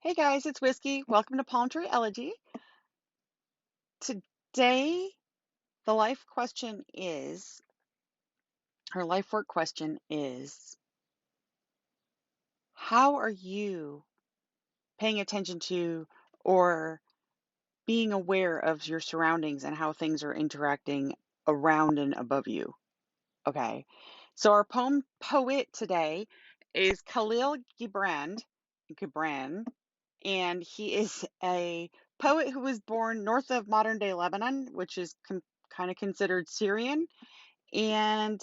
Hey guys, it's Whiskey. Welcome to Palm Tree Elegy. Today, the life question is, or life work question is, how are you paying attention to or being aware of your surroundings and how things are interacting around and above you? Okay. So our poet today is Khalil Gibran, and he is a poet who was born north of modern day Lebanon, which is kind of considered Syrian. And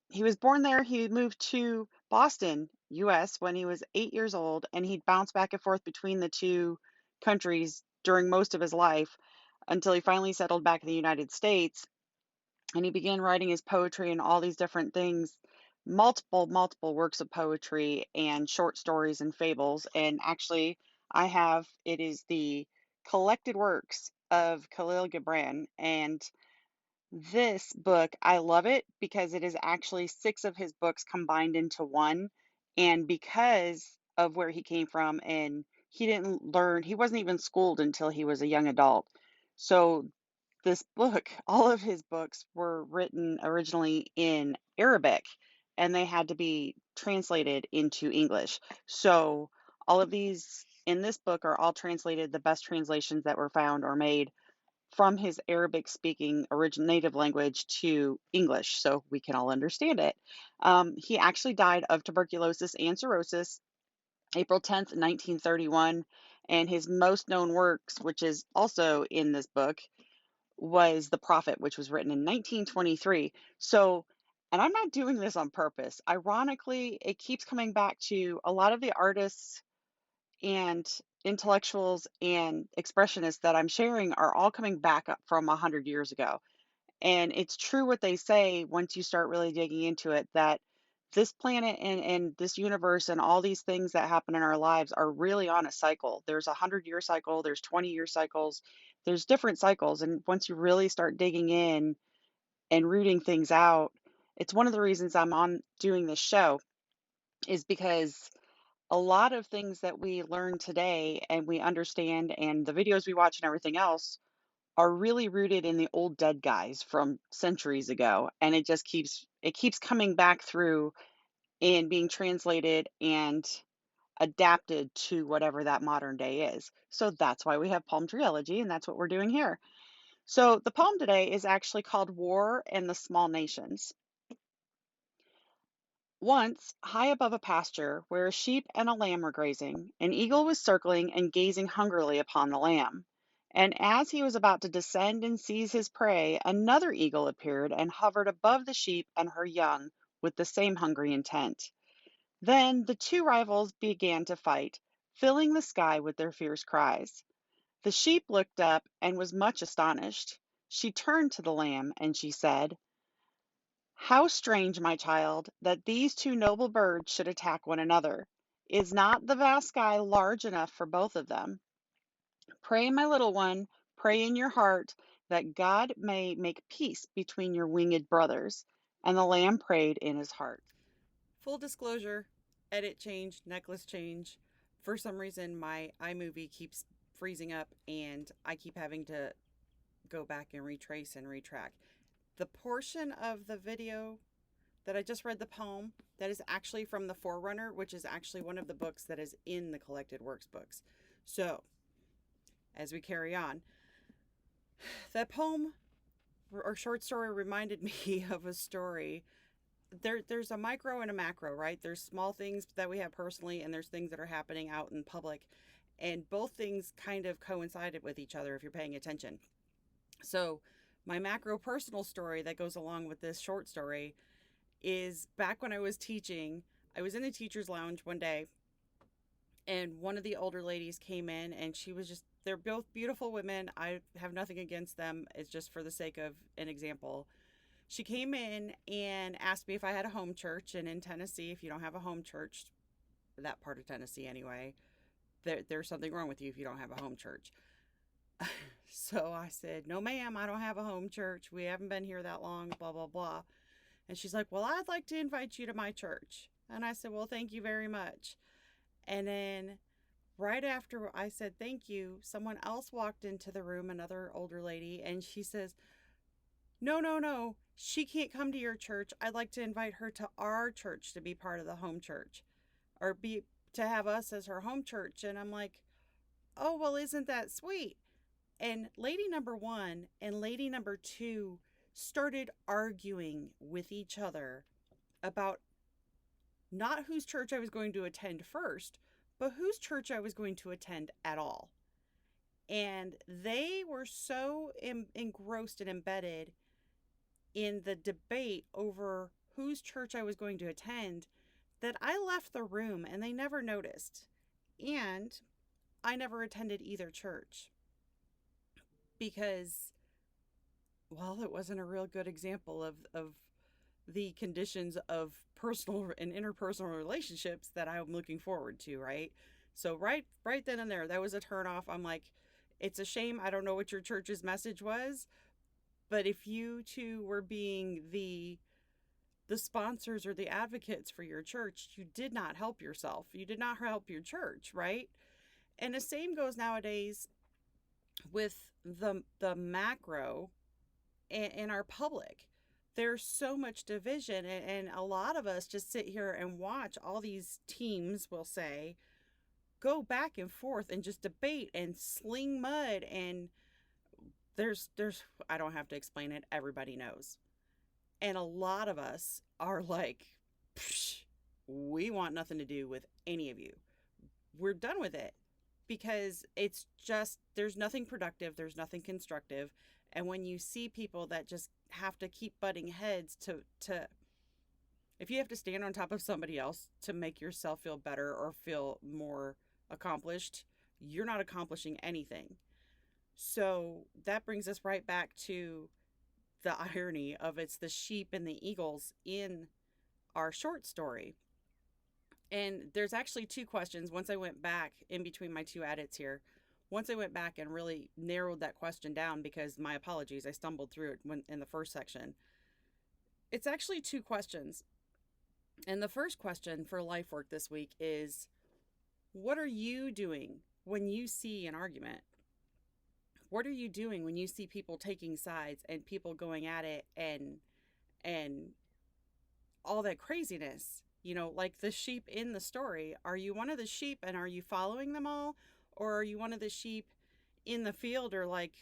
he was born there. He moved to Boston, US, when he was 8 years old, and he'd bounce back and forth between the two countries during most of his life until he finally settled back in the United States. And he began writing his poetry and all these different things, multiple works of poetry and short stories and fables. And actually, I have it is the collected works of Khalil Gibran. And this book, I love it because it is actually six of his books combined into one. And because of where he came from, and he wasn't even schooled until he was a young adult. So this book, all of his books were written originally in Arabic and they had to be translated into English. So all of these in this book are all translated, the best translations that were found or made from his Arabic speaking original native language to English so we can all understand it. He actually died of tuberculosis and cirrhosis April 10th, 1931. And his most known works, which is also in this book, was The Prophet, which was written in 1923. So, and I'm not doing this on purpose. Ironically, it keeps coming back to a lot of the artists and intellectuals and expressionists that I'm sharing are all coming back up from 100 years ago. And it's true what they say once you start really digging into it that this planet and this universe and all these things that happen in our lives are really on a cycle. There's a 100-year cycle, there's 20-year cycles, there's different cycles. And once you really start digging in and rooting things out, it's one of the reasons I'm on doing this show is because a lot of things that we learn today and we understand and the videos we watch and everything else are really rooted in the old dead guys from centuries ago, and it keeps coming back through and being translated and adapted to whatever that modern day is. So that's why we have palm treology, and that's what we're doing here. So the poem today is actually called War and the Small Nations. Once, high above a pasture where a sheep and a lamb were grazing, an eagle was circling and gazing hungrily upon the lamb. And as he was about to descend and seize his prey, another eagle appeared and hovered above the sheep and her young with the same hungry intent. Then the two rivals began to fight, filling the sky with their fierce cries. The sheep looked up and was much astonished. She turned to the lamb and she said, "How strange, my child, that these two noble birds should attack one another. Is not the vast sky large enough for both of them? Pray, my little one, pray in your heart that God may make peace between your winged brothers." And the lamb prayed in his heart. Full disclosure, edit change, necklace change. For some reason, my iMovie keeps freezing up and I keep having to go back and retrace and retrack. The portion of the video that I just read the poem, that is actually from The Forerunner, which is actually one of the books that is in the Collected Works books. So, as we carry on, that poem or short story reminded me of a story. There's a micro and a macro, right? There's small things that we have personally, and there's things that are happening out in public. And both things kind of coincided with each other if you're paying attention. So, my macro personal story that goes along with this short story is back when I was teaching. I was in the teacher's lounge one day, and one of the older ladies came in, and she was just, they're both beautiful women. I have nothing against them. It's just for the sake of an example. She came in and asked me if I had a home church. And in Tennessee, if you don't have a home church, that part of Tennessee anyway, there's something wrong with you if you don't have a home church. So I said, "No, ma'am, I don't have a home church. We haven't been here that long, blah, blah, blah." And she's like, "Well, I'd like to invite you to my church." And I said, "Well, thank you very much." And then right after I said thank you, someone else walked into the room, another older lady, and she says, no, no, no, she can't come to your church. I'd like to invite her to our church to be part of the home church or be to have us as her home church. And I'm like, oh, well, isn't that sweet? And lady number one and lady number two started arguing with each other about not whose church I was going to attend first, but whose church I was going to attend at all. And they were so engrossed and embedded in the debate over whose church I was going to attend that I left the room and they never noticed. And I never attended either church because, well, it wasn't a real good example of the conditions of personal and interpersonal relationships that I'm looking forward to, right? So right then and there, that was a turnoff. I'm like, it's a shame. I don't know what your church's message was, but if you two were being the sponsors or the advocates for your church, you did not help yourself. You did not help your church, right? And the same goes nowadays with the macro in our public. There's so much division, and a lot of us just sit here and watch all these teams, we'll say, go back and forth and just debate and sling mud. And there's I don't have to explain it. Everybody knows. And a lot of us are like, we want nothing to do with any of you. We're done with it because it's just, there's nothing productive, there's nothing constructive. And when you see people that just have to keep butting heads to if you have to stand on top of somebody else to make yourself feel better or feel more accomplished, you're not accomplishing anything. So that brings us right back to the irony of it's the sheep and the eagles in our short story. And there's actually two questions. Once I went back in between my two edits here, once I went back and really narrowed that question down, because my apologies, I stumbled through it when in the first section. It's actually two questions. And the first question for life work this week is, what are you doing when you see an argument? What are you doing when you see people taking sides and people going at it and all that craziness? You know, like the sheep in the story. Are you one of the sheep and are you following them all? Or are you one of the sheep in the field or like,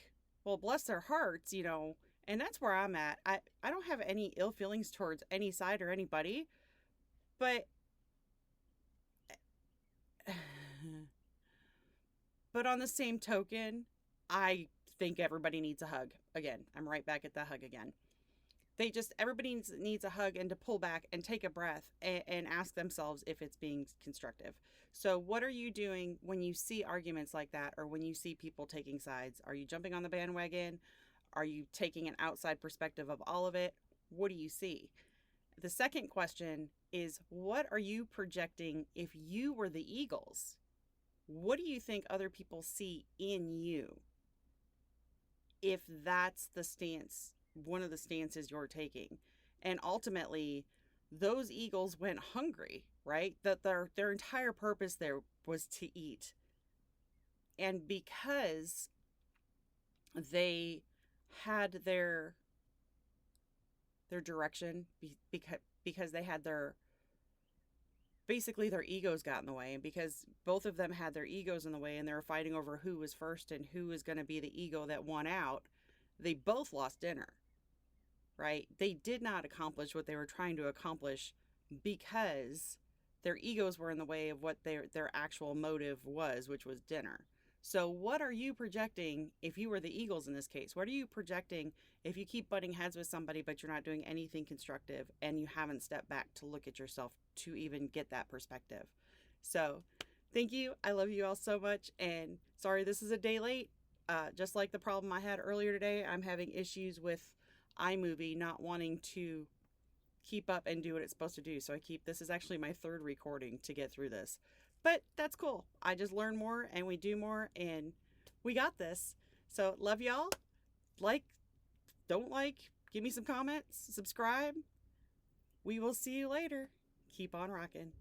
well, bless their hearts, you know? And that's where I'm at. I don't have any ill feelings towards any side or anybody, but but on the same token, I think everybody needs a hug. Again, I'm right back at the hug again. Everybody needs a hug and to pull back and take a breath and ask themselves if it's being constructive. So what are you doing when you see arguments like that, or when you see people taking sides? Are you jumping on the bandwagon? Are you taking an outside perspective of all of it? What do you see? The second question is, what are you projecting if you were the Eagles? What do you think other people see in you if that's the stance, one of the stances you're taking? And ultimately, those eagles went hungry, right? That their entire purpose there was to eat. And because they had their direction, because they had their basically their egos got in the way, and because both of them had their egos in the way and they were fighting over who was first and who was going to be the ego that won out, they both lost dinner, right? They did not accomplish what they were trying to accomplish because their egos were in the way of what their actual motive was, which was dinner. So what are you projecting if you were the Eagles in this case? What are you projecting if you keep butting heads with somebody but you're not doing anything constructive and you haven't stepped back to look at yourself to even get that perspective? So thank you. I love you all so much. And sorry this is a day late. Just like the problem I had earlier today, I'm having issues with iMovie not wanting to keep up and do what it's supposed to do. So this is actually my third recording to get through this. But that's cool. I just learn more and we do more and we got this. So love y'all. Like, don't like, give me some comments, subscribe. We will see you later. Keep on rocking.